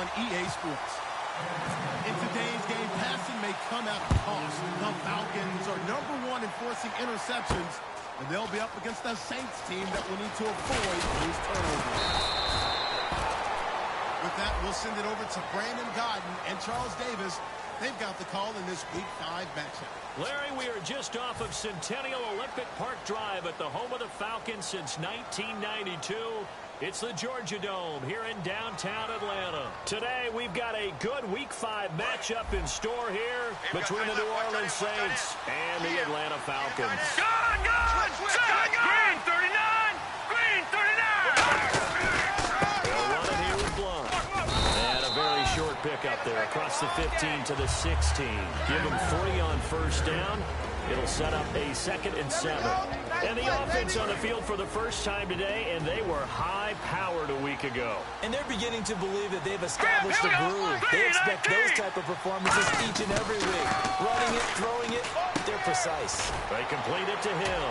on EA Sports. In today's game, passing may come at a cost. The Falcons are #1 in forcing interceptions, and they'll be up against a Saints team that will need to avoid those turnovers. With that, we'll send it over to Brandon Godden and Charles Davis. They've got the call in this Week 5 matchup. Larry, we are just off of Centennial Olympic Park Drive at the home of the Falcons since 1992. It's the Georgia Dome here in downtown Atlanta. Today, we've got a good Week 5 matchup in store here between the New Orleans Saints and the Atlanta Falcons. Green 39! Green 39! They'll run it here with Blunt. And a very short pickup there across the 15 to the 16. Give them 3 on first down. It'll set up a 2nd and 7. And the offense on the field for the first time today, and they were high-powered a week ago. And they're beginning to believe that they've established a groove. They expect those type of performances each and every week. Running it, throwing it, they're precise. They complete it to Hill.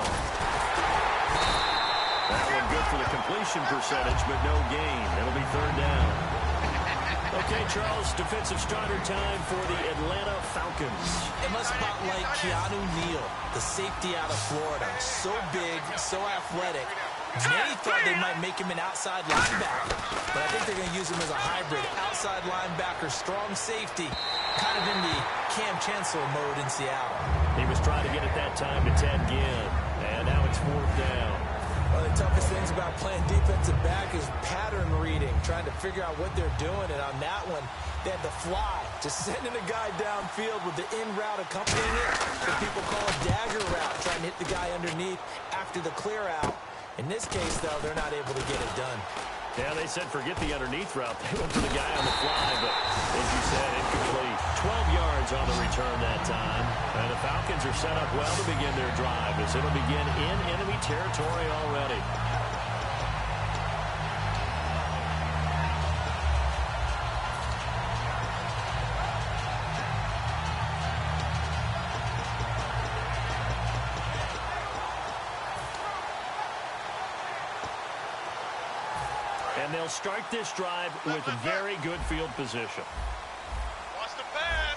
That one good for the completion percentage, but no gain. It'll be 3rd down. Okay, Charles, defensive starter time for the Atlanta Falcons. It must spotlight Keanu Neal, the safety out of Florida. So big, so athletic. Many thought they might make him an outside linebacker, but I think they're going to use him as a hybrid. Outside linebacker, strong safety, kind of in the Cam Chancellor mode in Seattle. He was trying to get it that time to Ted Ginn, and now it's 4th down. One of the toughest things about playing defensive back is pattern reading, trying to figure out what they're doing. And on that one, they had the fly, just sending a guy downfield with the in route accompanying it. What people call a dagger route, trying to hit the guy underneath after the clear out. In this case, though, they're not able to get it done. Yeah, they said forget the underneath route. They went for the guy on the fly, but as you said, incomplete. 12 yards on the return that time. And the Falcons are set up well to begin their drive as it'll begin in enemy territory already. And they'll start this drive with very good field position. Watch the pass.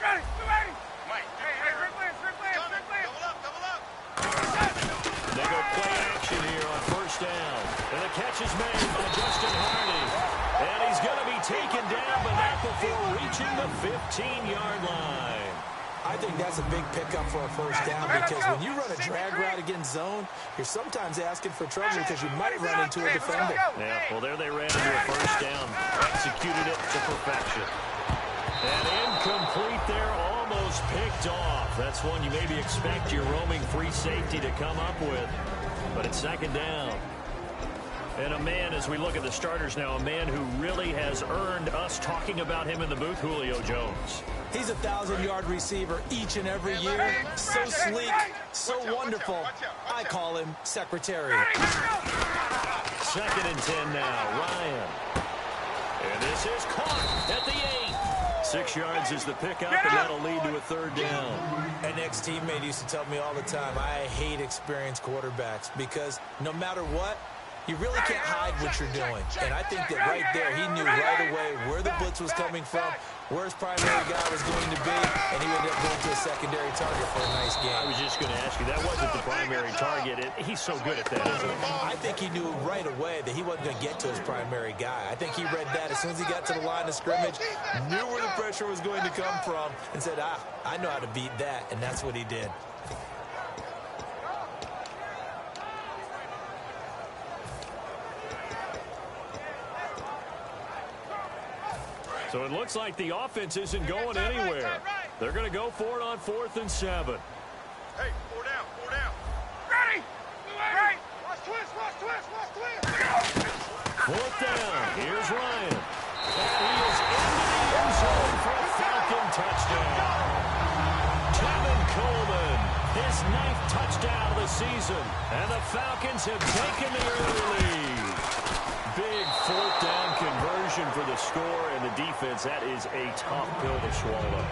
Ready. Mike. Hey, double up. They go play action here on first down. And the catch is made by Justin Hardy. And he's going to be taken down, but not before reaching the 15-yard line. I think that's a big pickup for a first down because when you run a drag route against zone, you're sometimes asking for trouble because you might run into a defender. Yeah, well, there they ran into a first down. Executed it to perfection. And incomplete there, almost picked off. That's one you maybe expect your roaming free safety to come up with. But it's 2nd down. And a man, as we look at the starters now, a man who really has earned us talking about him in the booth, Julio Jones. He's a 1,000-yard receiver each and every year. So sleek, so wonderful. I call him Secretariat. 2nd and 10 now, Ryan. And this is caught at the 8. 6 yards is the pickup, and that'll lead to a 3rd down. An ex-teammate used to tell me all the time, I hate experienced quarterbacks because no matter what, you really can't hide what you're doing. And I think that right there, he knew right away where the blitz was coming from, where his primary guy was going to be, and he ended up going to a secondary target for a nice game. I was just going to ask you, that wasn't the primary target. He's so good at that, isn't he? I think he knew right away that he wasn't going to get to his primary guy. I think he read that as soon as he got to the line of scrimmage, knew where the pressure was going to come from, and said, I know how to beat that, and that's what he did. So it looks like the offense isn't going anywhere. They're going to go for it on 4th and 7. Hey, 4 down. Ready. Watch twist. 4th down. Here's Ryan. And he is into the end zone for a Falcon touchdown. Kevin Coleman, his 9th touchdown of the season. And the Falcons have taken the early lead. Big 4th down conversion for the score, and the defense, that is a tough pill to swallow.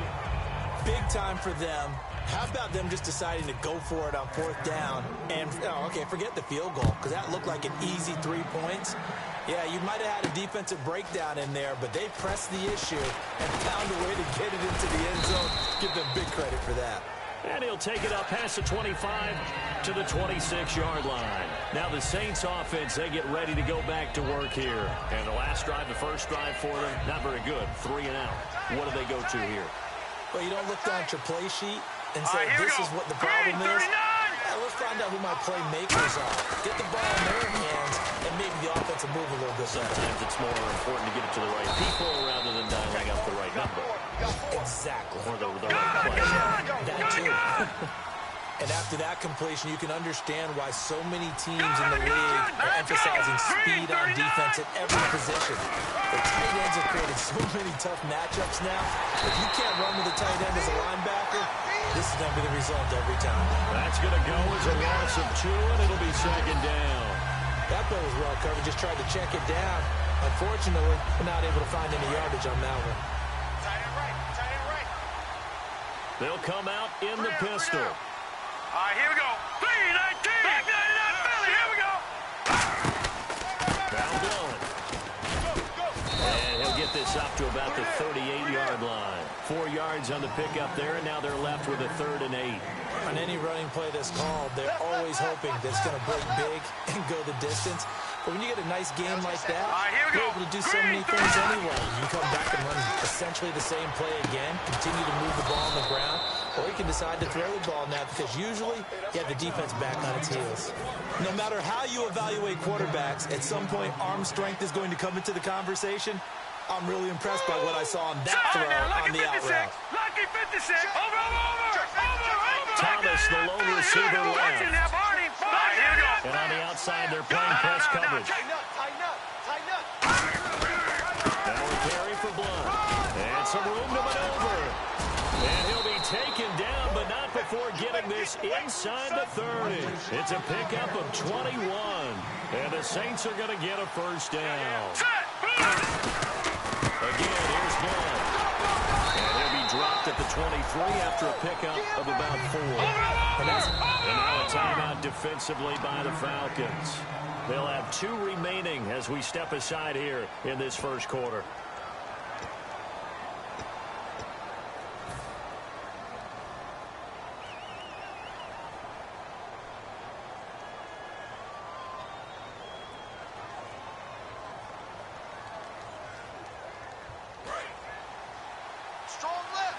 big time for them. How about them just deciding to go for it on 4th down? And, okay, forget the field goal, because that looked like an easy 3 points. Yeah, you might have had a defensive breakdown in there, but they pressed the issue and found a way to get it into the end zone. Give them big credit for that. And he'll take it up past the 25 to the 26-yard line. Now the Saints offense, they get ready to go back to work here. And the last drive, the first drive for them, not very good. 3 and out. What do they go to here? Well, you don't look down at your play sheet and say, this is what the problem is. Yeah, let's find out who my playmakers are. Get the ball in their hands, and maybe the offense will move a little bit better. Sometimes it's more important to get it to the right people rather than dialing up the right number. Exactly. Or the right play. That too. And after that completion, you can understand why so many teams in the league are emphasizing speed on defense at every position. The tight ends have created so many tough matchups now. If you can't run with a tight end as a linebacker, this is going to be the result every time. That's going to go as a loss of 2, and it'll be 2nd down. That play was well covered. Just tried to check it down. Unfortunately, we're not able to find any yardage on that one. Tight end right. Tight end right. They'll come out in the pistol. All right, here we go. 3-19. Back 99 Philly. Here we go. Down Dillon. And he'll get this up to about the 38-yard line. 4 yards on the pickup there, and now they're left with a 3rd and 8. On any running play that's called, they're always hoping that it's going to break big and go the distance. But when you get a nice game like that, you're able to do so many things anyway. You come back and run essentially the same play again, continue to move the ball on the ground, or you can decide to throw the ball now because usually you have the defense back on its heels. No matter how you evaluate quarterbacks, at some point arm strength is going to come into the conversation. I'm really impressed by what I saw on that throw on the out route. Lucky 56. Over. Thomas, the lone receiver left. And on the outside, they're playing press coverage. Tighten up. Now a carry for Blunt. And some room to maneuver. And he'll be taken down, but not before getting this inside the 30. It's a pickup of 21. And the Saints are going to get a 1st down. Again, here's Blunt. And he'll be dropped at the 23 after a pickup of about 4. And now a timeout defensively by the Falcons. They'll have 2 remaining as we step aside here in this first quarter. Strong left.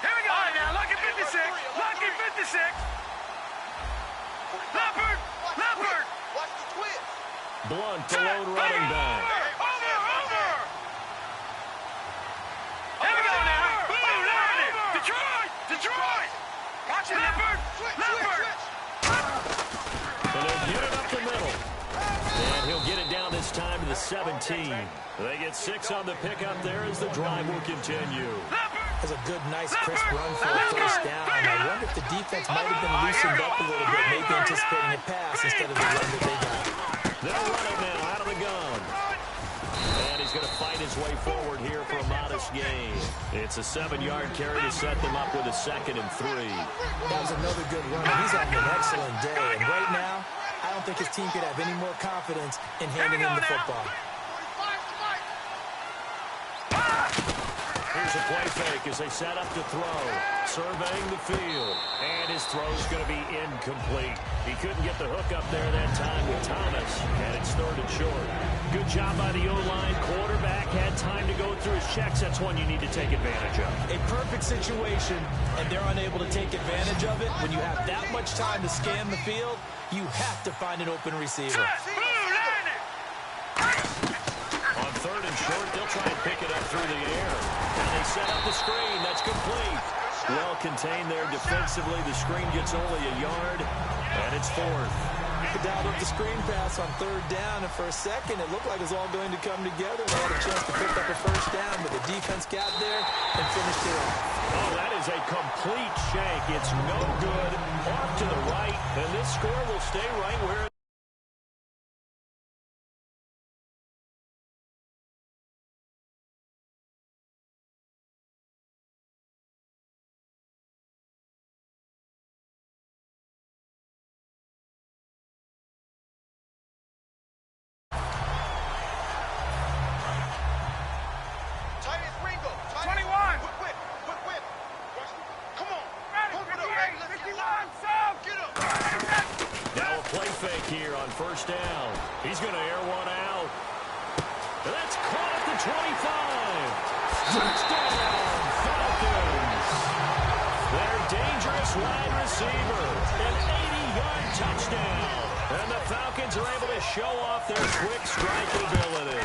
Here we go. All right, now, Lucky 56. Lucky 56. Leopard. Watch the twist. Blunt, the lone running back. Over. Here we go now. Boom, Detroit. Watch it. Leopard. And they'll get it up the middle. And he'll get it down this time to the 17. They get 6 on the pickup there as the drive will continue. That's a good, nice, crisp run for a 1st down. I wonder if the defense might have been loosened up a little bit, maybe anticipating a pass instead of the run that they got. They'll run it now out of the gun. And he's going to fight his way forward here for a modest gain. It's a 7-yard carry to set them up with a 2nd and 3. That was another good run, and he's having an excellent day. And right now, I don't think his team could have any more confidence in handing him the football. Here's a play fake as they set up to throw. Surveying the field. And his throw's going to be incomplete. He couldn't get the hook up there that time with Thomas. And it's 3rd and short. Good job by the O-line. Quarterback had time to go through his checks. That's one you need to take advantage of. A perfect situation, and they're unable to take advantage of it. When you have that much time to scan the field, you have to find an open receiver. On 3rd and short, they'll try and pick it up through the air. And they set up the screen. That's complete. Well contained there defensively. The screen gets only a yard, and it's 4th. Dialed up the screen pass on 3rd down, and for a second, it looked like it was all going to come together. They had a chance to pick up a 1st down, but the defense got there and finished it off. Oh, that is a complete shank. It's no good. Off to the right, and this score will stay right where first down. He's going to air one out. That's caught at the 25. Touchdown, Falcons. Their dangerous wide receiver. An 80-yard touchdown. And the Falcons are able to show off their quick strike ability.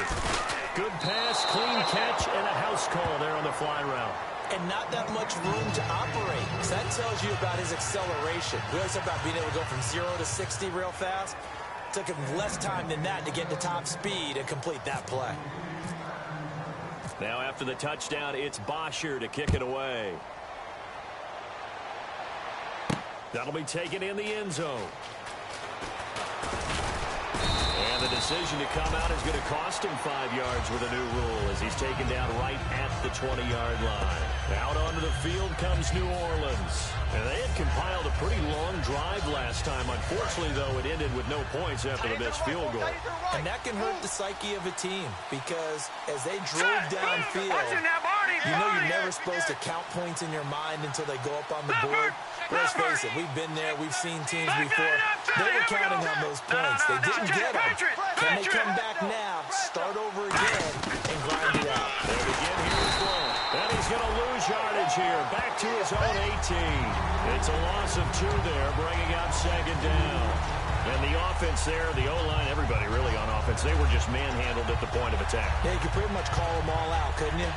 Good pass, clean catch, and a house call there on the fly route. And not that much room to operate. So that tells you about his acceleration. We always talk about being able to go from 0 to 60 real fast. Took him less time than that to get to top speed and complete that play. Now after the touchdown, it's Bosher to kick it away. That'll be taken in the end zone. And the decision to come out is going to cost him 5 yards with a new rule as he's taken down right at the 20-yard line. Out onto the field comes New Orleans. And they had compiled a pretty long drive last time. Unfortunately, though, it ended with no points after the missed field goal. And that can hurt the psyche of a team because as they drove downfield, you know you're never supposed to count points in your mind until they go up on the board. Let's face it, we've been there. We've seen teams before. They were counting on those points. They didn't get them. Can they come back now, start over again, and grind it out? They'll begin here as well. And he's going to lose yardage here. Back to his own 18. It's a loss of 2 there, bringing up second down. And the offense there, the O-line, everybody really on offense, they were just manhandled at the point of attack. Yeah, you could pretty much call them all out, couldn't you?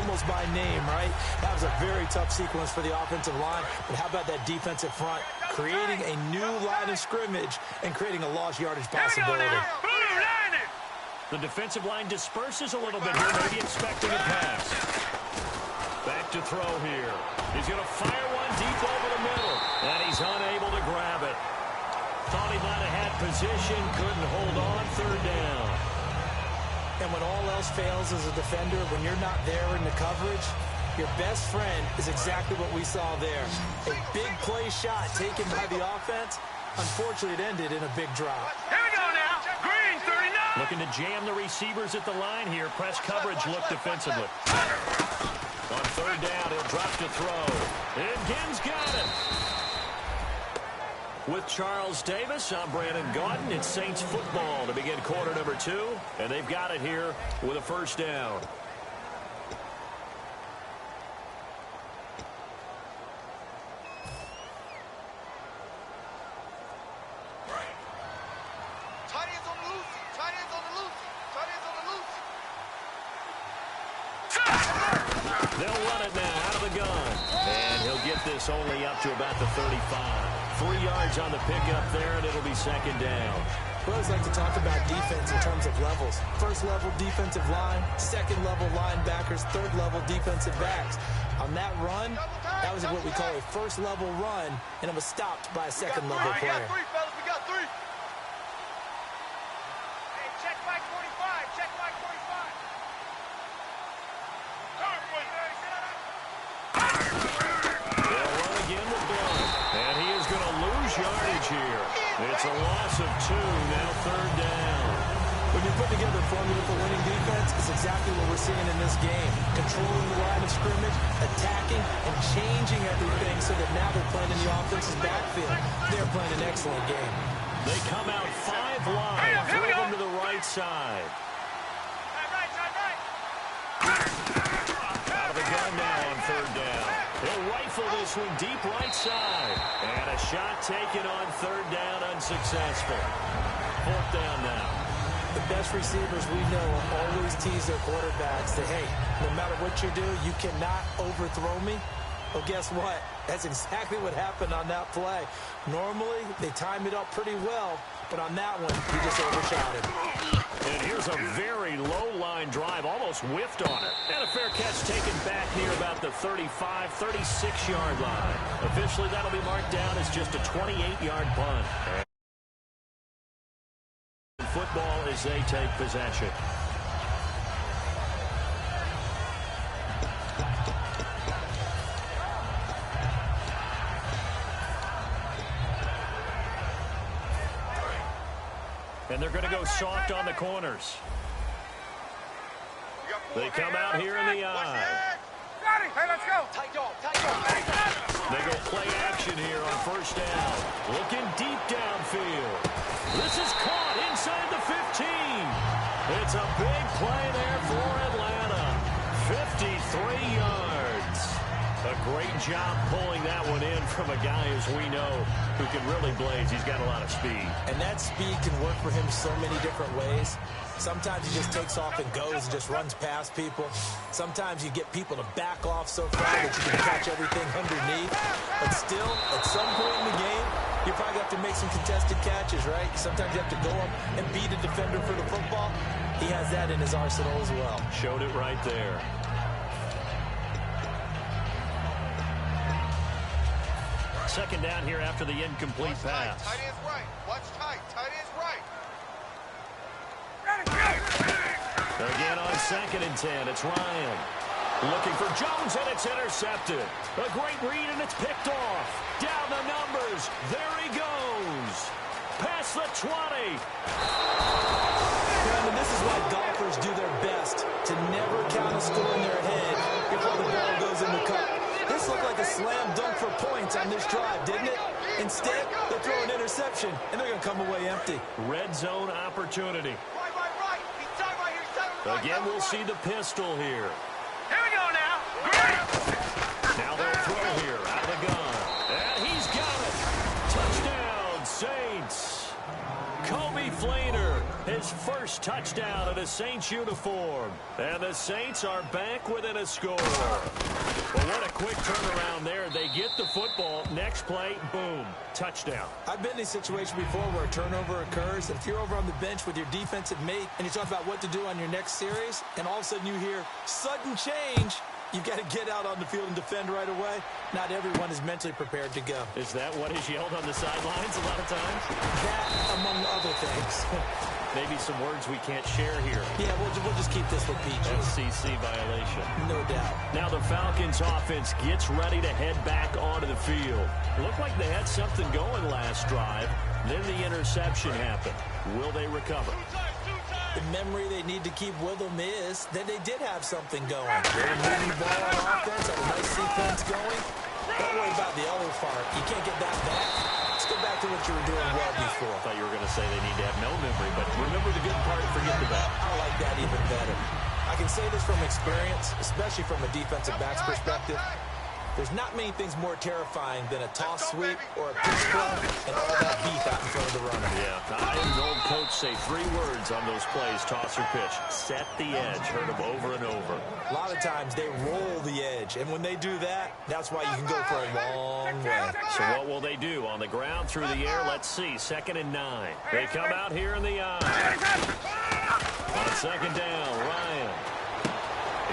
Almost by name, right? That was a very tough sequence for the offensive line. But how about that defensive front? Creating a new line of scrimmage and creating a lost yardage possibility. The defensive line disperses a little bit here, maybe expecting a pass. Back to throw here. He's going to fire one deep over the middle. And he's unable to grab it. Thought he might have had position, couldn't hold on, third down. And when all else fails as a defender, when you're not there in the coverage, your best friend is exactly what we saw there. A big play shot taken by the offense. Unfortunately, it ended in a big drop. Here we go now. Green, 39. Looking to jam the receivers at the line here. Press coverage look defensively. On third down, he'll drop to throw. And Ginn's got it. With Charles Davis, I'm Brandon Gaudin. It's Saints football to begin quarter number 2. And they've got it here with a first down. Tight ends on the loose. Tight ends on the loose. Tight ends on the loose. They'll run it now out of the gun. And he'll get this only up to about the 35. 3 yards on the pickup there, and it'll be second down. We always like to talk about defense in terms of levels. First level defensive line, second level linebackers, third level defensive backs. On that run, that was what we call a first level run, and it was stopped by a second level player. We got 3, fellas. We got 3. Hey, check Mike 45. Check Mike 45. They'll run again with Blunt. And he is going to lose yardage here. It's a loss of 2, now third down. When you put together a formula for winning defense, it's exactly what we're seeing in this game. Controlling the line of scrimmage, attacking, and changing everything so that now they're playing in the offense's backfield. They're playing an excellent game. They come out 5 wide, throw them to the right side. Out of the gun now on third down. They'll rifle this one deep right side. And a shot taken on third down, unsuccessful. Fourth down now. The best receivers we know always tease their quarterbacks that, hey, no matter what you do, you cannot overthrow me. Well, guess what? That's exactly what happened on that play. Normally, they time it up pretty well, but on that one, he just overshot it. And here's a very low-line drive, almost whiffed on it. And a fair catch taken back near about the 35, 36-yard line. Officially, that'll be marked down as just a 28-yard punt. Football as they take possession. And they're going to go soft on the corners. They come out here in the eye. Got it. Hey, let's go. Tight dog. Tight dog. They go play action here on first down. Looking deep downfield. This is caught inside the 15. It's a big play there for Atlanta. 53 yards. A great job pulling that one in from a guy, as we know, who can really blaze. He's got a lot of speed. And that speed can work for him so many different ways. Sometimes he just takes off and goes and just runs past people. Sometimes you get people to back off so far that you can catch everything underneath. But still, at some point in the game, you probably have to make some contested catches, right? Sometimes you have to go up and beat a defender for the football. He has that in his arsenal as well. Showed it right there. Second down here after the incomplete pass. Tight end's right. Watch tight. Tight end's right. Again on 2nd and 10, it's Ryan. Looking for Jones, and it's intercepted. A great read, and it's picked off. Down the numbers. There he goes. Past the 20. Brandon, this is why golfers do their best to never count a score in their head before the ball goes in the cup. This looked like a slam dunk for points on this drive, didn't it? Instead, they throw an interception, and they're going to come away empty. Red zone opportunity. Right. He's tight right here. He's tight on the right. Again, we'll see the pistol here. Here we go now. Now they'll throw here out of the gun. And he's got it. Touchdown, Saints. Kobe Flainer, his first touchdown in a Saints uniform. And the Saints are back within a score. Well, what a quick turnaround there. They get the football. Next play, boom, touchdown. I've been in a situation before where a turnover occurs, and if you're over on the bench with your defensive mate and you talk about what to do on your next series, and all of a sudden you hear sudden change, you've got to get out on the field and defend right away. Not everyone is mentally prepared to go. Is that what is yelled on the sidelines a lot of times? That, among other things. Maybe some words we can't share here. Yeah, we'll just keep this with PG. FCC violation. No doubt. Now the Falcons offense gets ready to head back onto the field. Looked like they had something going last drive. Then the interception happened. Will they recover? The memory they need to keep with them is that they did have something going. They were moving the ball on offense, had a nice sequence going. Don't worry about the other part. You can't get that back. Let's go back to what you were doing well before. I thought you were going to say they need to have no memory, but remember the good part, forget the bad. I like that even better. I can say this from experience, especially from a defensive back's perspective. There's not many things more terrifying than a toss sweep or a pitch play and all that beef out in front of the runner. Yeah, I had an old coach say 3 words on those plays, toss or pitch. Set the edge. Heard them over and over. A lot of times they roll the edge, and when they do that, that's why you can go for a long way. So what will they do? On the ground, through the air, let's see. 2nd and 9. They come out here in the eye. On 2nd down, Ryan.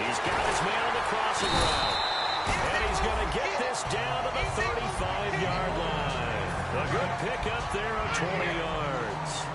He's got his man on the crossing route. And he's going to get this down to the 35-yard line. A good pickup there of 20 yards.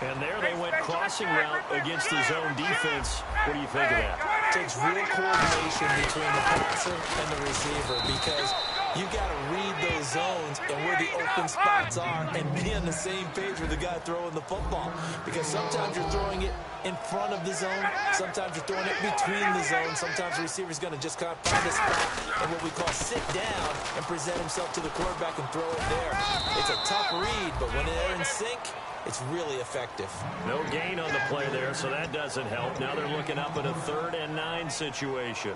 And there they went crossing route against the zone defense. What do you think of that? It takes real coordination between the passer and the receiver because you got to read those zones and where the open spots are and be on the same page with the guy throwing the football. Because sometimes you're throwing it in front of the zone. Sometimes you're throwing it between the zones. Sometimes the receiver's going to just kind of find a spot and what we call sit down and present himself to the quarterback and throw it there. It's a tough read, but when they're in sync, it's really effective. No gain on the play there, so that doesn't help. Now they're looking up at a 3rd and 9 situation.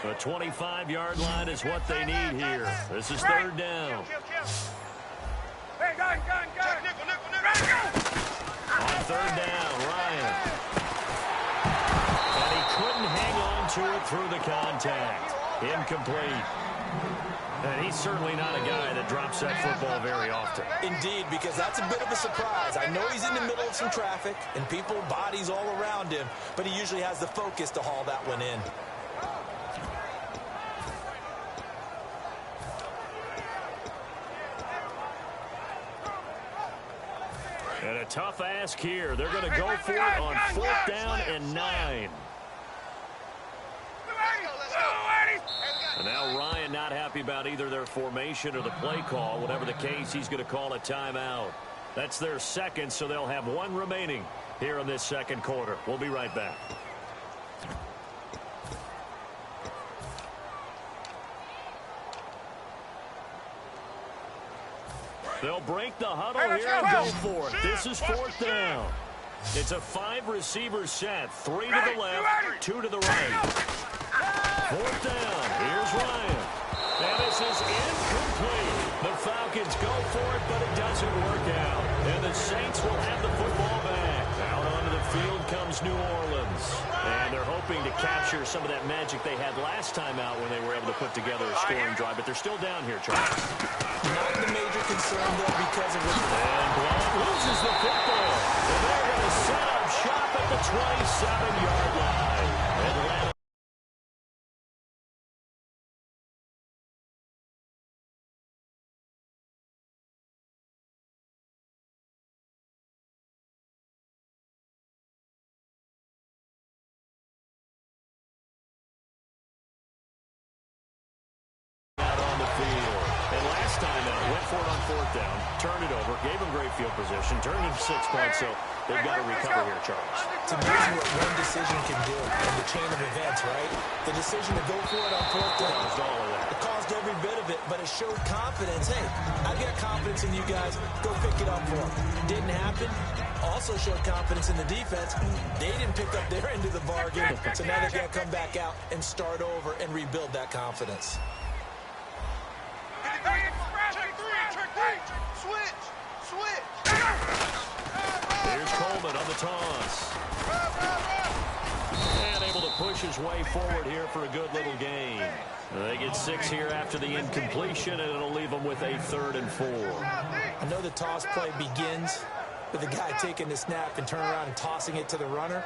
The 25-yard line is what they need here. This is 3rd down. Hey, gun. On 3rd down, Ryan. And he couldn't hang on to it through the contact. Incomplete. And he's certainly not a guy that drops that football very often. Indeed, because that's a bit of a surprise. I know he's in the middle of some traffic and people, bodies all around him, but he usually has the focus to haul that one in. And a tough ask here. They're going to go for it on 4th down and 9. And now Ryan not happy about either their formation or the play call. Whatever the case, he's going to call a timeout. That's their 2nd, so they'll have 1 remaining here in this second quarter. We'll be right back. They'll break the huddle here and go for it. This is fourth down. It's a 5-receiver set. 3 to the left, 2 to the right. Fourth down. Here's Ryan. And this is incomplete. The Falcons go for it, but it doesn't work out. And the Saints will have the football back. Out onto the field comes New Orleans. And they're hoping to capture some of that magic they had last time out when they were able to put together a scoring drive. But they're still down here, Charles. Not the major concern, though, because of what... And Blount loses the football. And they're going to set up shop at the 27-yard line. Atlanta. Down, turned it over, gave them great field position, turned it 6 points, so they've got to recover here, Charles. It's amazing what one decision can do in the chain of events, right? The decision to go for it on fourth down. Caused all of that. It caused every bit of it, but it showed confidence. Hey, I've got confidence in you guys. Go pick it up for them. Didn't happen. Also showed confidence in the defense. They didn't pick up their end of the bargain, so now they've got to come back out and start over and rebuild that confidence. Here's Coleman on the toss. And able to push his way forward here for a good little gain. They get 6 here after the incompletion, and it'll leave them with a 3rd and 4. I know the toss play begins with the guy taking the snap and turning around and tossing it to the runner.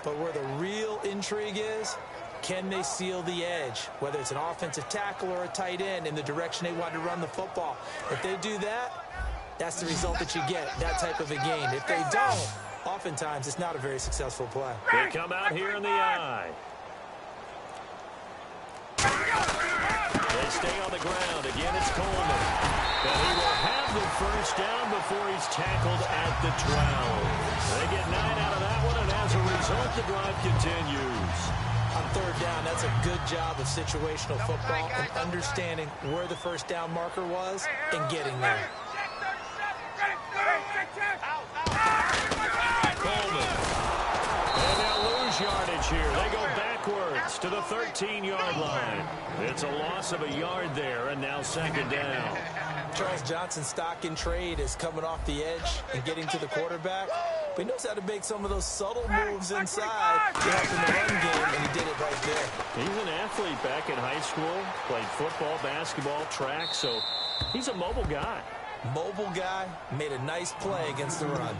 But where the real intrigue is, can they seal the edge, whether it's an offensive tackle or a tight end, in the direction they want to run the football? If they do that, that's the result that you get, that type of a gain. If they don't, oftentimes it's not a very successful play. They come out here in the eye. They stay on the ground. Again, it's Coleman. And he will have the first down before he's tackled at the 12. They get 9 out of that one, and as a result, the drive continues. On third down, that's a good job of situational football and understanding where the first down marker was and getting there. Coleman. And they'll lose yardage here. They go backwards to the 13-yard line. It's a loss of a yard there, and now 2nd down. Charles Johnson's stock in trade is coming off the edge and getting to the quarterback. But he knows how to make some of those subtle moves inside to help in the run game, and he did it right there. He's an athlete back in high school, played football, basketball, track, so he's a mobile guy. Mobile guy, made a nice play against the run.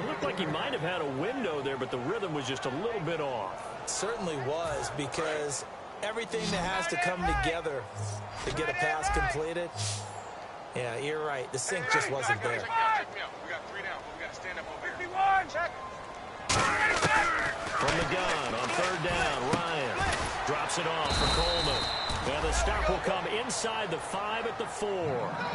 It looked like he might have had a window there, but the rhythm was just a little bit off. It certainly was, because everything that has to come together to get a pass completed, yeah, you're right. The sync just wasn't there. Check me out. We got 3 down, but we got to stand up over here. 51, check. From the gun on 3rd down, Ryan drops it off for Coleman. And the stop will come inside the 5 at the 4.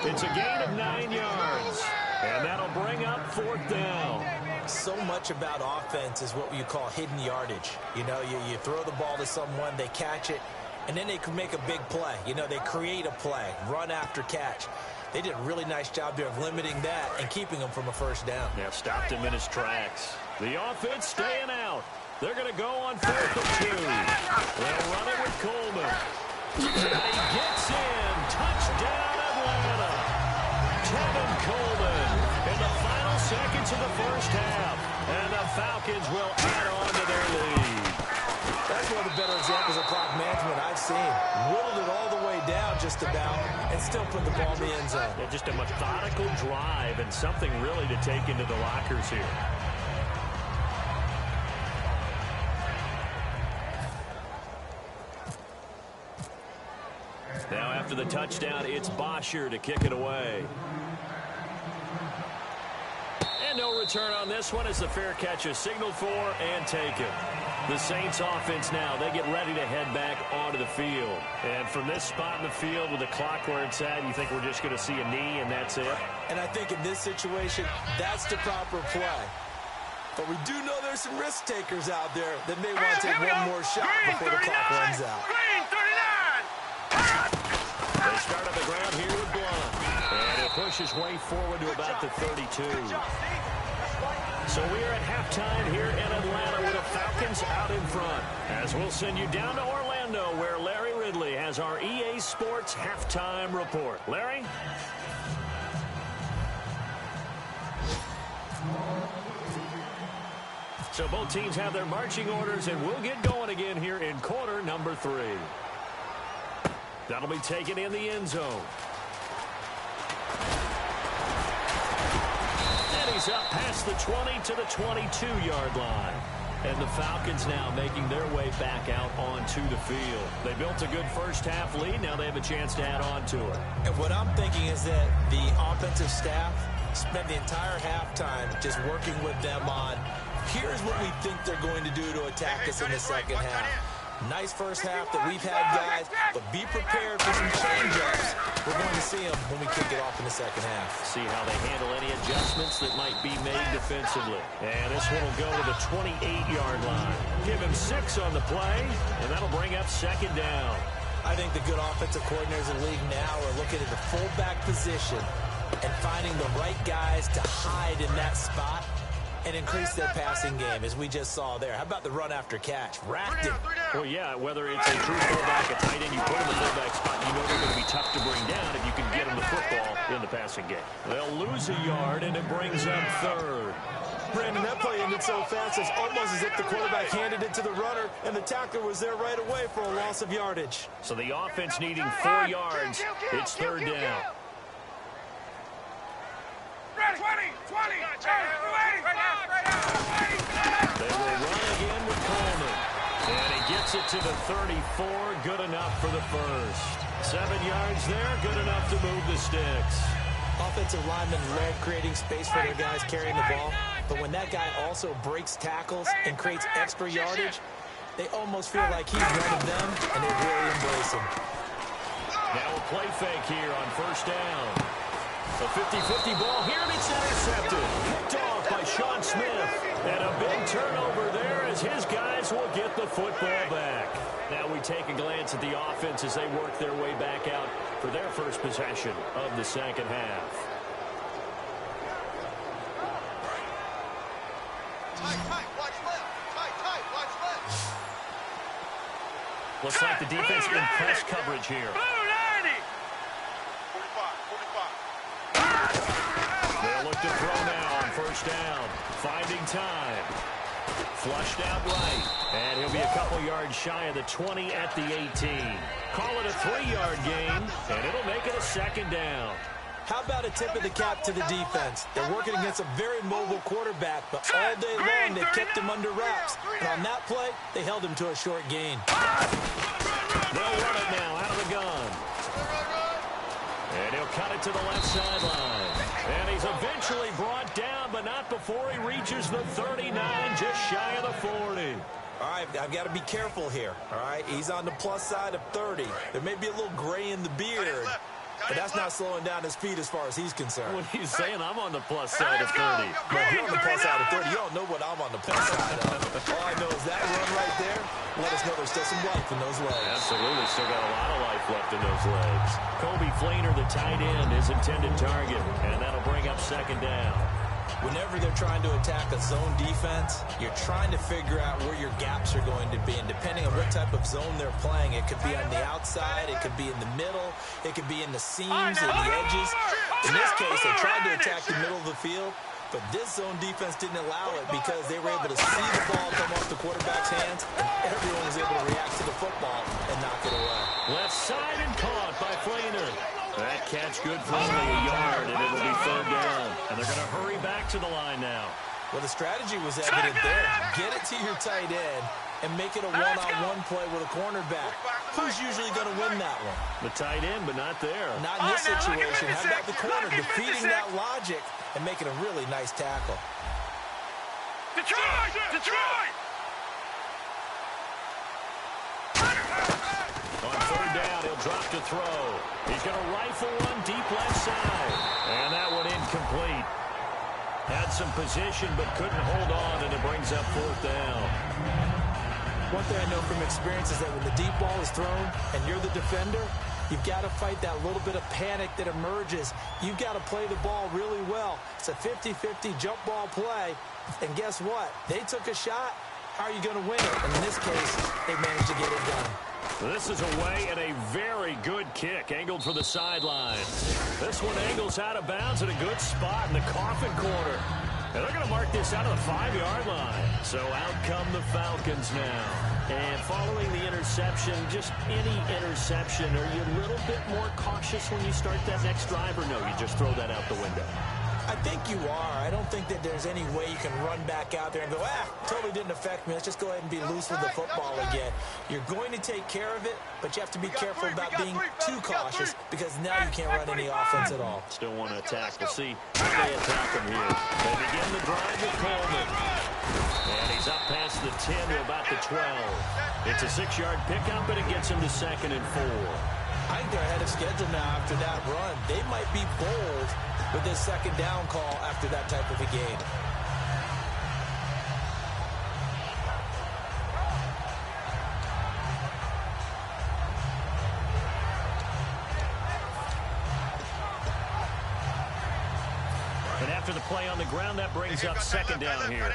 It's a gain of 9 yards. And that'll bring up 4th down. So much about offense is what you call hidden yardage. You know, you throw the ball to someone, they catch it, and then they can make a big play. You know, they create a play, run after catch. They did a really nice job there of limiting that and keeping him from a first down. Yeah, stopped him in his tracks. The offense staying out. They're going to go on 4th and 2. They'll run it with Coleman. And he gets in. Touchdown, Atlanta. Tevin Coleman in the final seconds of the first half. And the Falcons will add on to their lead. That's one of the better examples of clock management I've seen. Whittled it all the way down just about and still put the ball in the end zone. Yeah, just a methodical drive and something really to take into the lockers here. Now after the touchdown, it's Bosher to kick it away. And no return on this one as the fair catch is signaled for and taken. The Saints offense now, they get ready to head back onto the field. And from this spot in the field with the clock where it's at, you think we're just going to see a knee and that's it? And I think in this situation, that's the proper play. But we do know there's some risk takers out there that may want to take one more shot before the clock runs out. Green 39. They start on the ground here with Blunt. And he'll push his way forward to about the 32. So we are at halftime here in Atlanta with the Falcons out in front. As we'll send you down to Orlando where Larry Ridley has our EA Sports halftime report. Larry? So both teams have their marching orders, and we'll get going again here in quarter number 3. That'll be taken in the end zone. And he's up past the 20 to the 22-yard line. And the Falcons now making their way back out onto the field. They built a good first-half lead. Now they have a chance to add on to it. And what I'm thinking is that the offensive staff spent the entire halftime just working with them on, here's what we think they're going to do to attack us in the second half. Nice first half that we've had, guys, but be prepared for some change-ups. We're going to see them when we kick it off in the second half. See how they handle any adjustments that might be made defensively. And this one will go to the 28-yard line. Give him 6 on the play, and that'll bring up second down. I think the good offensive coordinators in the league now are looking at the fullback position and finding the right guys to hide in that spot and increase their passing game, as we just saw there. How about the run after catch? Racked it. Well, yeah, whether it's a true fullback, a tight end, you put him in the fullback spot, you know they're going to be tough to bring down if you can get them the football in the passing game. They'll lose a yard, and it brings up third. Brandon, that play ended so fast, it's almost as if the quarterback handed it to the runner, and the tackler was there right away for a loss of yardage. So the offense needing 4 yards. It's third down. 20, 20, They will run again with Coleman. And he gets it to the 34. Good enough for the first. 7 yards there. Good enough to move the sticks. Offensive linemen love creating space for their guys carrying the ball. But when that guy also breaks tackles and creates extra yardage, they almost feel like he's one of them, and they really embrace him. Now a play fake here on first down. A 50-50 ball here, and it's intercepted. Picked off by Sean Smith. And a big turnover there as his guys will get the football back. Now we take a glance at the offense as they work their way back out for their first possession of the second half. Tight, watch left. Tight, watch left. Looks like the defense in press coverage here. Blue 90. 45. They'll look to throw now on first down. Finding time. Flushed out right. And he'll be a couple yards shy of the 20 at the 18. Call it a 3-yard gain, and it'll make it a second down. How about a tip of the cap to the defense? They're working against a very mobile quarterback, but all day long they kept him under wraps. And on that play, they held him to a short gain. They'll run it now out of the gun. And he'll cut it to the left sideline. And he's eventually brought down, but not before he reaches the 39, just shy of the 40. All right, I've got to be careful here, all right? He's on the plus side of 30. There may be a little gray in the beard, but that's not slowing down his feet as far as he's concerned. What are you saying? I'm on the plus side of 30. Well, if you're on the plus side of 30, you don't know what I'm on the plus side of. All I know is that run right there, let us know there's still some life in those legs. Absolutely, still got a lot of life left in those legs. Kobe Fleener, the tight end, his intended target, and that'll bring up second down. Whenever they're trying to attack a zone defense, you're trying to figure out where your gaps are going to be. And depending on what type of zone they're playing, it could be on the outside, it could be in the middle, it could be in the seams and the edges. In this case, they tried to attack the middle of the field, but this zone defense didn't allow it because they were able to see the ball come off the quarterback's hands, and everyone was able to react to the football and knock it away. Left side and caught by Fleener. That catch good for only a yard, and it'll be third down. And they're going to hurry back to the line now. Well, the strategy was evident there. Get it to your tight end and make it a one-on-one play with a cornerback. Who's usually going to win that one? The tight end, but not there. Not in this situation. How about the corner defeating that logic and making a really nice tackle? Detroit! On third down, he'll drop to throw. He's going to rifle one deep left side. And that one incomplete. Had some position but couldn't hold on, and it brings up fourth down. One thing I know from experience is that when the deep ball is thrown and you're the defender, you've got to fight that little bit of panic that emerges. You've got to play the ball really well. It's a 50-50 jump ball play. And guess what? They took a shot. How are you going to win it? And in this case, they managed to get it done. This is away and a very good kick, angled for the sideline. This one angles out of bounds at a good spot in the coffin corner. And they're going to mark this out of the 5-yard line. So out come the Falcons now. And following the interception, just any interception, are you a little bit more cautious when you start that next drive, or no, you just throw that out the window? I think you are. I don't think that there's any way you can run back out there and go, totally didn't affect me. Let's just go ahead and be loose with the football again. You're going to take care of it, but you have to be careful about being too cautious because now you can't run any offense at all. Still want to attack. We'll see how they attack him here. They begin the drive with Coleman. And he's up past the 10 to about the 12. It's a 6-yard pickup, and it gets him to 2nd and 4. I think they're ahead of schedule now after that run. They might be bold with this 2nd down call after that type of a game. And after the play on the ground, that brings up 2nd down here.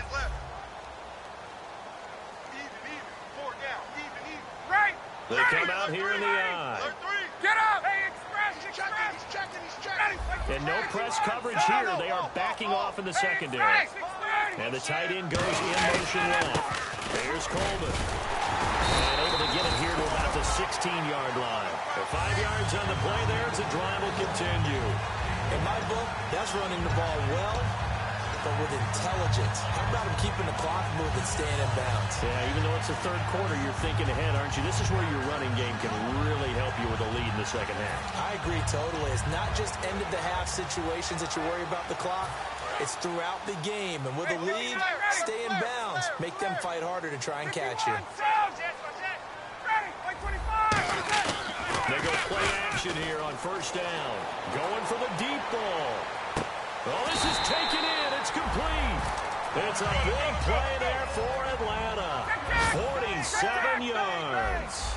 They come out here in the eye. Get up! Hey, express! He's checking. And no press coverage here. They are backing off in the secondary. And the tight end goes in motion left. There's Coleman. And able to get it here to about the 16-yard line. For 5 yards on the play there, the drive will continue. In my book, that's running the ball well, but with intelligence. How about him keeping the clock moving, staying in bounds? Yeah, even though it's the 3rd quarter, you're thinking ahead, aren't you? This is where your running game can really help you with a lead in the 2nd half. I agree totally. It's not just end-of-the-half situations that you worry about the clock. It's throughout the game. And with a lead, stay in bounds. Make them fight harder to try and catch you. They go play action here on 1st down. Going for the deep ball. Oh, this is taken in. It's complete. It's a big play there for Atlanta. 47 yards.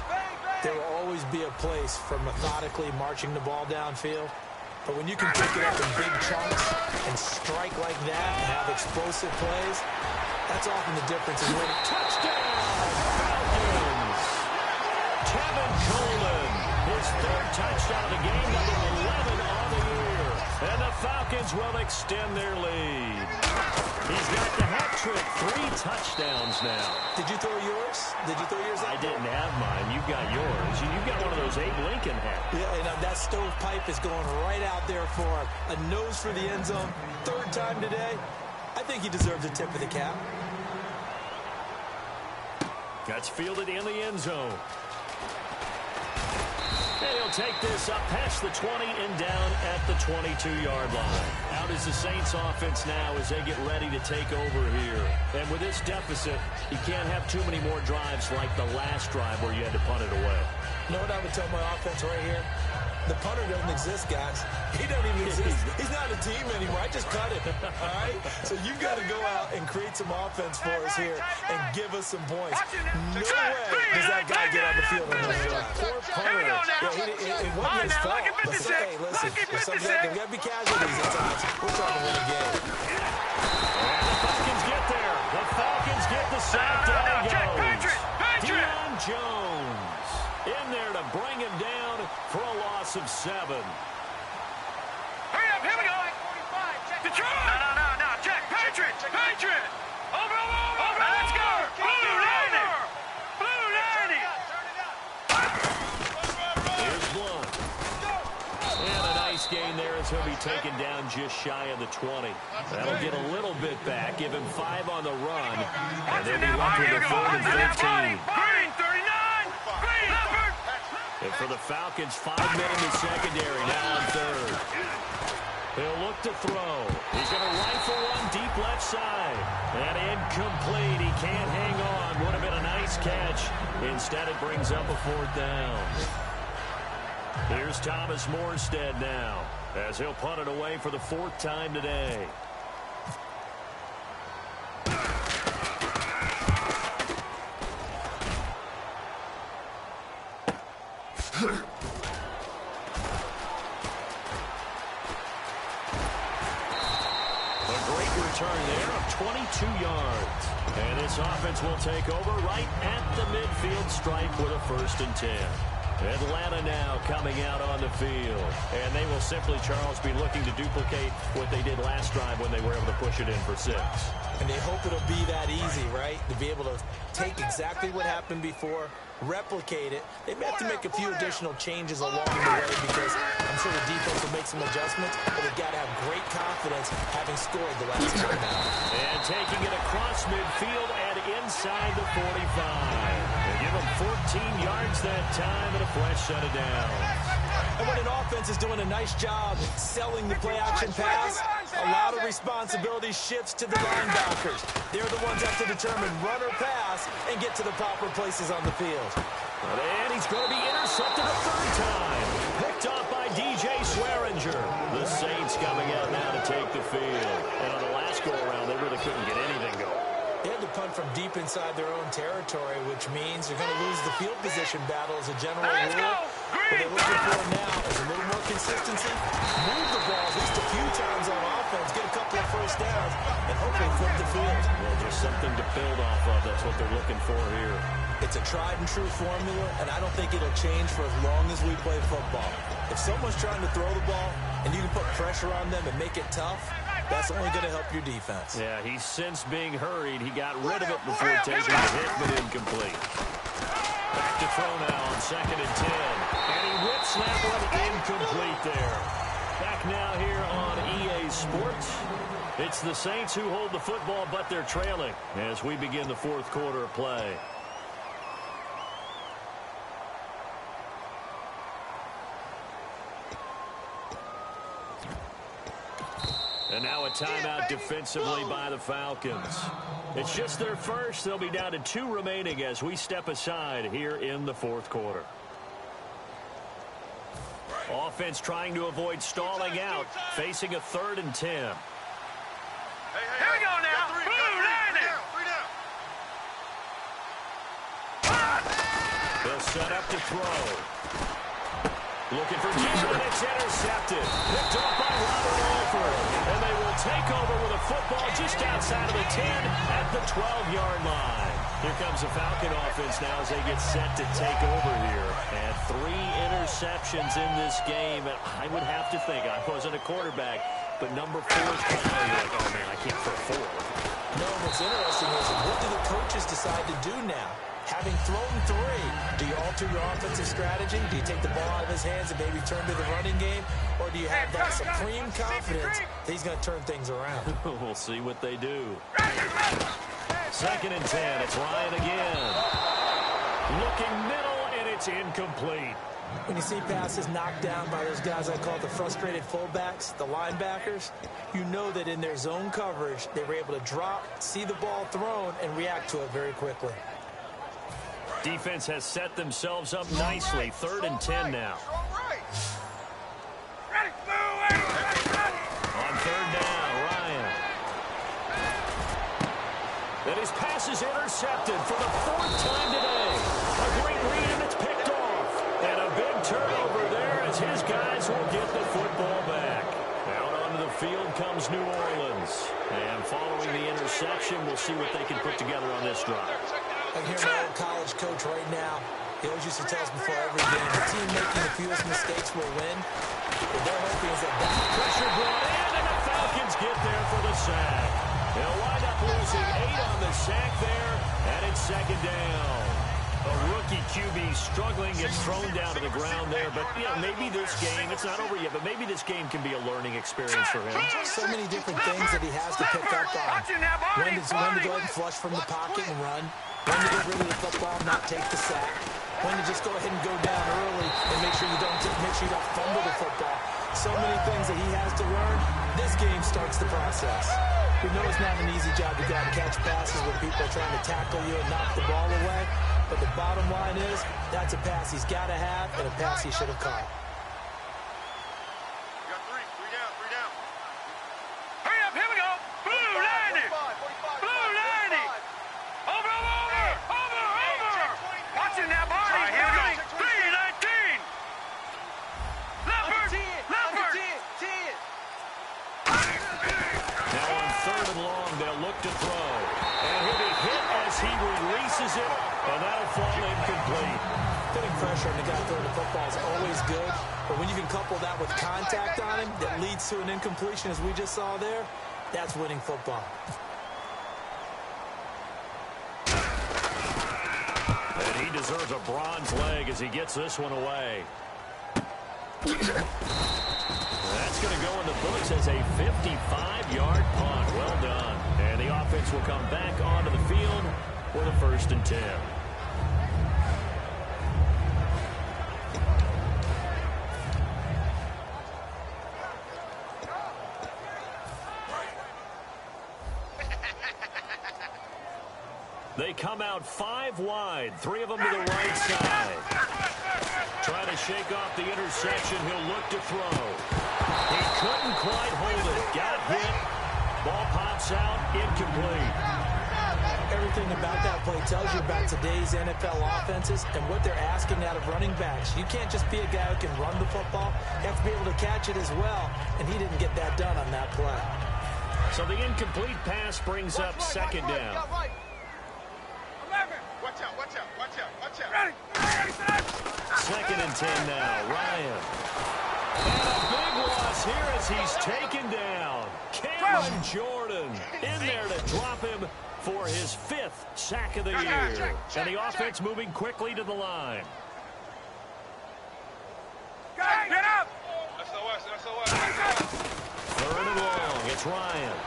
There will always be a place for methodically marching the ball downfield. But when you can pick it up in big chunks and strike like that and have explosive plays, that's often the difference in winning. Touchdown, Falcons. Kevin Coleman, his 3rd touchdown of the game, number 11 on the year. And the Falcons will extend their lead. He's got the hat trick, 3 touchdowns now. Did you throw yours? I didn't have mine. You got yours. You've got one of those Abe Lincoln hats. Yeah, and that stovepipe is going right out there for him. A nose for the end zone. 3rd time today. I think he deserves a tip of the cap. That's fielded in the end zone. And he'll take this up past the 20 and down at the 22-yard line. Out is the Saints offense now as they get ready to take over here. And with this deficit, you can't have too many more drives like the last drive where you had to punt it away. You know what I would tell my offense right here? The punter doesn't exist, guys. He doesn't even exist. He's not a team anymore. I just cut it, all right? So you've got to go out and create some offense for us here and give us some points. No way does that guy get on the field on this drive. Poor punter. Yeah, it wasn't his fault. But hey, listen, there's got to be casualties at times. We're trying to win a game. And the Falcons get there. The Falcons get the sack. Down he goes. Deion Jones in there to bring him down for a loss of 7. Hurry up, here we go. Detroit! No, check. Patriot! Over! Let's go! Blue 90! Here's Blunt. And a nice gain there as he'll be taken down just shy of the 20. That'll get a little bit back, give him 5 on the run, and they'll be left with a 3rd and 13. Green 39! Green! And for the Falcons, 5 men in the secondary, now on 3rd. He'll look to throw. He's going to rifle one deep left side. And incomplete. He can't hang on. Would have been a nice catch. Instead, it brings up a 4th down. Here's Thomas Morstead now, as he'll punt it away for the 4th time today. A great return there of 22 yards. And this offense will take over right at the midfield stripe with a 1st and 10. Atlanta now coming out on the field. And they will simply, Charles, be looking to duplicate what they did last drive when they were able to push it in for 6. And they hope it'll be that easy, right? To be able to take exactly what happened before, replicate it. They may have to make a few additional changes along the way because I'm sure the defense will make some adjustments, but they've got to have great confidence having scored the last time out. And taking it across midfield and inside the 45. They give them 14 yards that time and a fresh set of downs. And when an offense is doing a nice job selling the play-action pass, a lot of responsibility shifts to the linebackers. They're the ones that have to determine run or pass and get to the proper places on the field. And he's going to be intercepted a 3rd time. Picked off by DJ Swearinger. The Saints coming out now to take the field. And on the last go-around, they really couldn't get anything going. They had to punt from deep inside their own territory, which means they're going to lose the field position battle as a general rule. What they're looking for now is a little more consistency, move the ball at least a few times on offense, get a couple of 1st downs, and hopefully flip the field. Well, just something to build off of. That's what they're looking for here. It's a tried-and-true formula, and I don't think it'll change for as long as we play football. If someone's trying to throw the ball and you can put pressure on them and make it tough, that's only going to help your defense. Yeah, he's since being hurried. He got rid of it before taking the hit, but incomplete. Back to throw now on 2nd and 10. And he whips that one incomplete there. Back now here on EA Sports. It's the Saints who hold the football, but they're trailing as we begin the 4th quarter of play. And now a timeout defensively by the Falcons. It's just their first. They'll be down to 2 remaining as we step aside here in the 4th quarter. Offense trying to avoid stalling out, facing a 3rd and 10. Here we go now. Blue, line it. They'll set up to throw. Looking for Jim, and it's intercepted. Picked off by Robert Alford. And they will take over with a football just outside of the 10 at the 12-yard line. Here comes the Falcon offense now as they get set to take over here. And 3 interceptions in this game. And I would have to think, I wasn't a quarterback, but number 4 is probably like, oh, man, I can't throw 4. No, what's interesting is what do the coaches decide to do now? Having thrown 3, do you alter your offensive strategy? Do you take the ball out of his hands and maybe turn to the running game? Or do you have that supreme confidence that he's going to turn things around? We'll see what they do. 2nd and 10. It's Ryan again. Looking middle, and it's incomplete. When you see passes knocked down by those guys I call the frustrated fullbacks, the linebackers, you know that in their zone coverage, they were able to drop, see the ball thrown, and react to it very quickly. Defense has set themselves up nicely. 3rd and 10 now. On 3rd down, Ryan. And his pass is intercepted for the 4th time today. A great read, and it's picked off. And a big turnover there as his guys will get the football back. Out onto the field comes New Orleans. And following the interception, we'll see what they can put together on this drive. I hear my old college coach right now. He always used to tell us before every game, the team making the fewest mistakes will win. What they're hoping is that pressure brought in, and the Falcons get there for the sack. They'll wind up losing 8 on the sack there, and it's 2nd down. A rookie QB struggling, gets thrown down to the ground there. But, you know, maybe this game, it's not over yet, but maybe this game can be a learning experience for him. So many different things that he has to pick up on. When to go ahead and flush from the pocket and run. When to get rid of the football and not take the sack. When to just go ahead and go down early and make sure you don't fumble the football. So many things that he has to learn. This game starts the process. We know it's not an easy job to go out and catch passes when people are trying to tackle you and knock the ball away. But the bottom line is, that's a pass he's got to have and a pass he should have caught. You got 3 down, 3 down. Hurry up, here we go. Blue, line it. Blue, line it. Over. Watching that body. Here we go. 3-19. And that'll fall incomplete. Putting pressure on the guy throwing the football is always good, but when you can couple that with contact on him that leads to an incompletion, as we just saw there, that's winning football. And he deserves a bronze leg as he gets this one away. That's going to go in the books as a 55-yard punt. Well done. And the offense will come back onto the field with a 1st and 10. They come out 5 wide, 3 of them to the right side. Trying to shake off the interception. He'll look to throw. He couldn't quite hold it. Got hit. Ball pops out. Incomplete. Everything about that play tells you about today's NFL offenses and what they're asking out of running backs. You can't just be a guy who can run the football. You have to be able to catch it as well, and he didn't get that done on that play. So the incomplete pass brings up 2nd down. Watch out, watch out, watch out, watch out. 2nd and 10 now. Ryan. And a big loss here as he's taken down. Cameron Jordan in there to drop him for his 5th sack of the year. And the offense moving quickly to the line. Get up! SOS. 3rd and long. It's Ryan.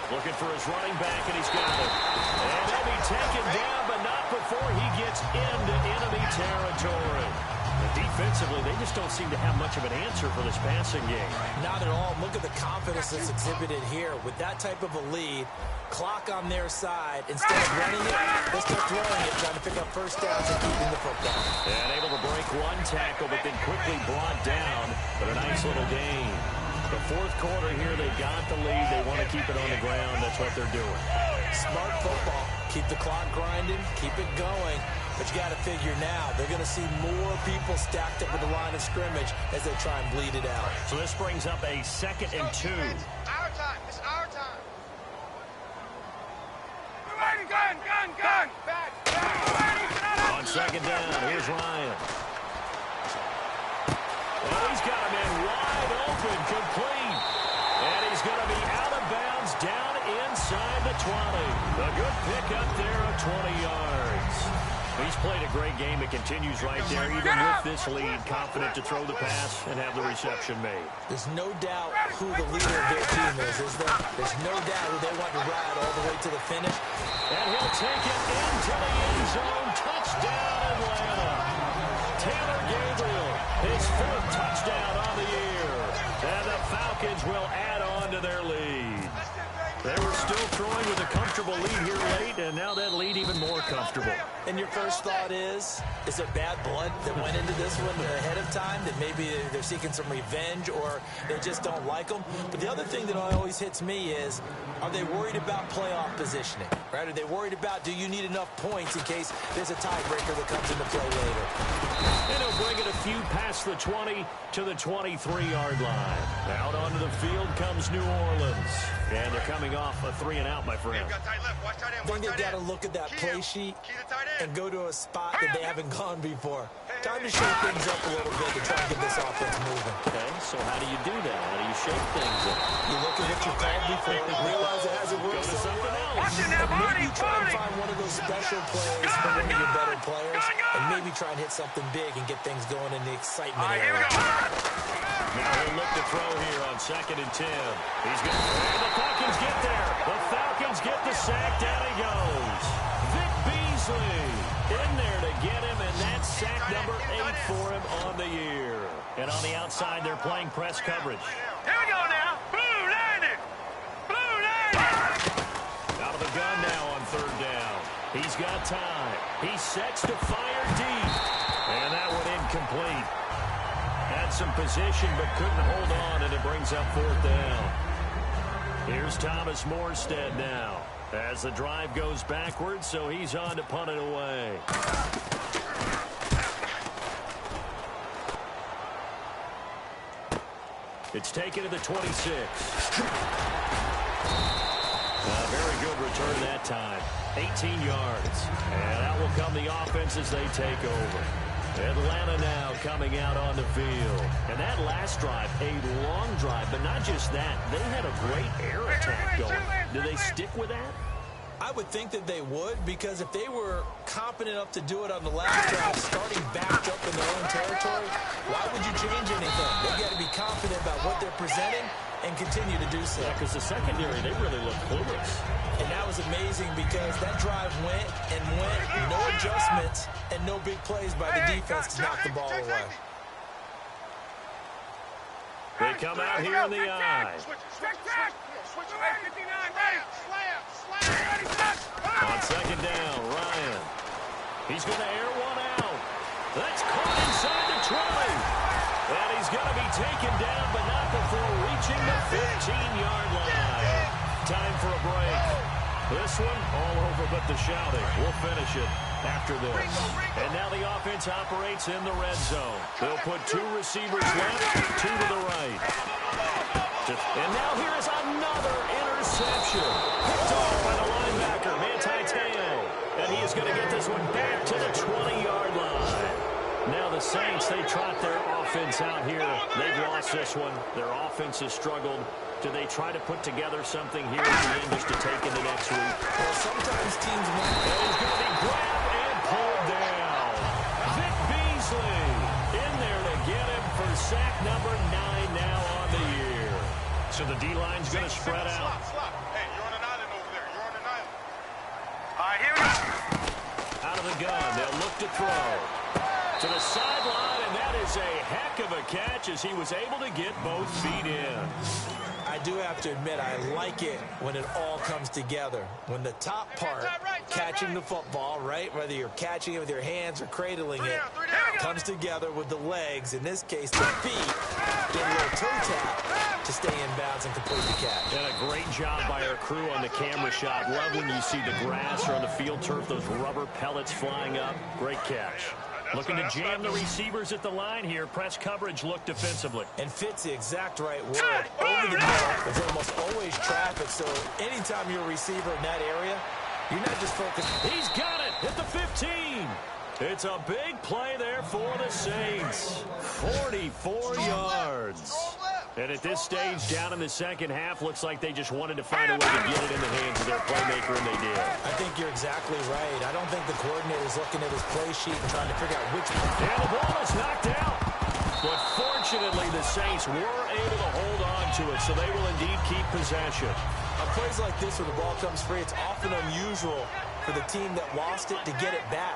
Looking for his running back, and he's got it. And he'll be taken down, but not before he gets into enemy territory. And defensively, they just don't seem to have much of an answer for this passing game. Not at all. Look at the confidence that's exhibited here. With that type of a lead, clock on their side, instead of running it, they start throwing it, trying to pick up 1st downs and keeping the football. And able to break 1 tackle, but then quickly brought down. But a nice little gain. The 4th quarter here, they've got the lead. They want to keep it on the ground. That's what they're doing. Smart football. Keep the clock grinding. Keep it going. But you got to figure now, they're going to see more people stacked up at the line of scrimmage as they try and bleed it out. So this brings up a 2nd and 2. Our time. It's our time. Gun. Back. On 2nd down, here's Ryan. Oh, he's got him in wide open, complete. And he's going to be out of bounds down inside the 20. A good pickup there of 20 yards. He's played a great game. It continues right there, even with this lead, confident to throw the pass and have the reception made. There's no doubt who the leader of their team is there? There's no doubt who they want to ride all the way to the finish. And he'll take it into the end zone. Touchdown, Atlanta. Taylor Gabriel, his 4th touchdown on the year. And the Falcons will add on to their lead. They were still throwing with a comfortable lead here late, and now that lead even more comfortable. And your first thought is there bad blood that went into this one ahead of time, that maybe they're seeking some revenge or they just don't like them? But the other thing that always hits me is, are they worried about playoff positioning? Right? Are they worried about, do you need enough points in case there's a tiebreaker that comes into play later? And he'll bring it a few past the 20 to the 23-yard line. Out onto the field comes New Orleans. And they're coming off a 3-and-out, my friend. I think they've got to look at that play sheet and go to a spot that they haven't gone before. Time to shake things up a little bit to try and get this offense moving. Okay, so how do you do that? How do you shake things up? You look at what you called before and realize it hasn't worked so something well. else. And maybe try and find one of those special plays from one of your better players, and maybe try and hit something big and get things going in the excitement area. Now he'll look to throw here on 2nd and 10. He's going to, and the Falcons get there. The Falcons get the sack. Down he goes. Vic Beasley in there to get him, and that's sack number 8 for him on the year. And on the outside, they're playing press coverage. Here we go now. Blue landing. Out of the gun now on 3rd down. He's got time. He sets to fire deep. And that one incomplete. Had some position but couldn't hold on, and it brings up 4th down. Here's Thomas Morstead now as the drive goes backwards, so he's on to punt it away. It's taken to the 26. Very good return that time. 18 yards. And out will come the offense as they take over. Atlanta now coming out on the field. And that last drive, a long drive, but not just that. They had a great air attack going. Do they stick with that? I would think that they would, because if they were competent enough to do it on the last drive, starting backed up in their own territory, why would you change anything? They've got to be confident about what they're presenting and continue to do so. Yeah, because the secondary, they really look clueless. And that was amazing because that drive went and went, no adjustments, and no big plays by the defense to knock the ball away. They come out here in the eye. On second down, Ryan. He's going to air one out. That's caught inside the 20. And he's going to be taken down, but not before reaching the 15-yard line. Time for a break. This one, all over but the shouting. We'll finish it after this. And now the offense operates in the red zone. They'll put two receivers left, two to the right. And now here is another interception. Picked off by the linebacker, Manti-Te'o. And he is going to get this one back to the 20-yard line. Now the Saints, they trot their offense out here. They've lost this one. Their offense has struggled. Do they try to put together something here at the end just to take into next week? Well, sometimes teams win. And he's going to be grabbed and pulled down. Vic Beasley in there to get him for sack number 9 now on the year. So the D-line's going to spread out. Hey, you're on an island over there. You're on an island. All right, here we go. Out of the gun, they'll look to throw. To the sideline, and that is a heck of a catch as he was able to get both feet in. I do have to admit, I like it when it all comes together. When the top part, catching the football, right, whether you're catching it with your hands or cradling it, comes together with the legs, in this case the feet, get a little toe tap to stay in bounds and complete the catch. And a great job by our crew on the camera shot. Love when you see the grass or on the field turf, those rubber pellets flying up. Great catch. Looking to jam the receivers at the line here. Press coverage look defensively. And fits the exact right word. Over the middle, there's almost always traffic, so anytime you're a receiver in that area, you're not just focused. He's got it at the 15. It's a big play there for the Saints. 44 yards. And at this stage, down in the second half, looks like they just wanted to find a way to get it in the hands of their playmaker, and they did. I think you're exactly right. I don't think the coordinator's looking at his play sheet and trying to figure out which one. And the ball is knocked out. But fortunately, the Saints were able to hold on to it, so they will indeed keep possession. On plays like this where the ball comes free, it's often unusual for the team that lost it to get it back.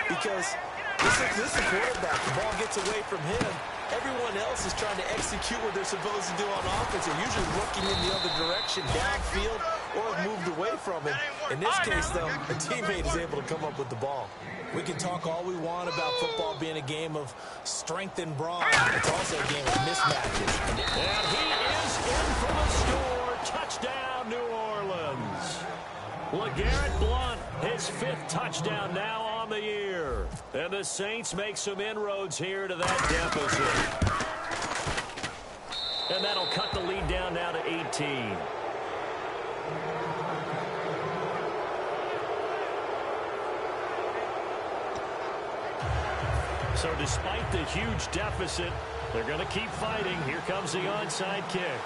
Because this is quarterback. The ball gets away from him. Everyone else is trying to execute what they're supposed to do on offense. They're usually looking in the other direction, downfield, or have moved away from it. In this case, though, a teammate is able to come up with the ball. We can talk all we want about football being a game of strength and brawn. It's also a game of mismatches. And he is in for the score. Touchdown, New Orleans. LeGarrette Blount, his 5th touchdown now on the year. And the Saints make some inroads here to that deficit. And that'll cut the lead down now to 18. So despite the huge deficit, they're going to keep fighting. Here comes the onside kick.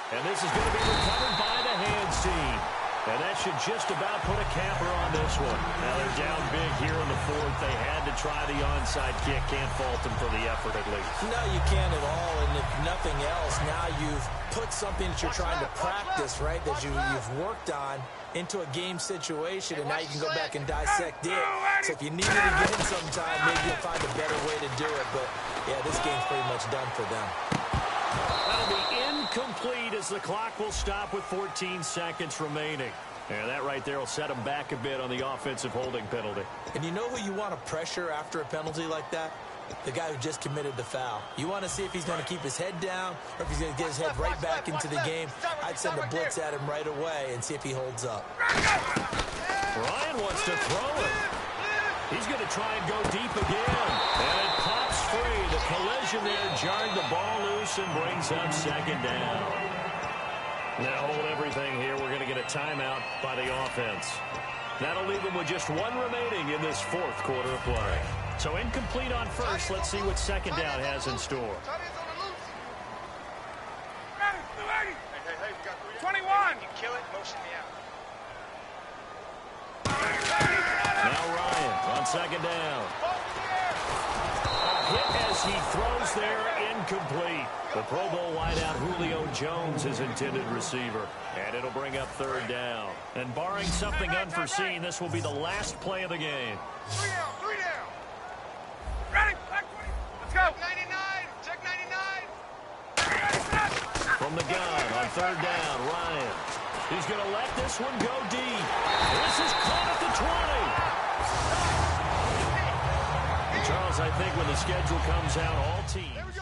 And this is going to be recovered by the hands team. And that should just about put a capper on this one. Now they're down big here in the 4th. They had to try the onside kick. Can't fault them for the effort at least. No, you can't at all. And if nothing else, now you've put something that you're trying to practice, right, that you've worked on into a game situation, and now you can go back and dissect it. So if you need it again sometime, maybe you'll find a better way to do it. But, yeah, this game's pretty much done for them. That'll be incomplete as the clock will stop with 14 seconds remaining. And that right there will set them back a bit on the offensive holding penalty. And you know who you want to pressure after a penalty like that? the guy who just committed the foul. You want to see if he's going to keep his head down or if he's going to get his head right back into the game. I'd send a blitz at him right away and see if he holds up. Ryan wants to throw it. He's going to try and go deep again. And it pops free. The collision there jarred the ball loose and brings up second down. Now hold everything here. We're going to get a timeout by the offense. That'll leave them with just one remaining in this fourth quarter of play. So incomplete on first. Let's see what second down has in store. Hey, we got 3. 21. You kill it, motion me out. Now Ryan on second down. A hit as he throws there, incomplete. The Pro Bowl wideout Julio Jones, his intended receiver. And it'll bring up third down. And barring something unforeseen, this will be the last play of the game. 3 down, 3 down. Ready, back 20. Let's go. 99, check 99. From the gun on third down, Ryan. He's going to let this one go deep. This is caught at the 20. And Charles, I think when the schedule comes out, all teams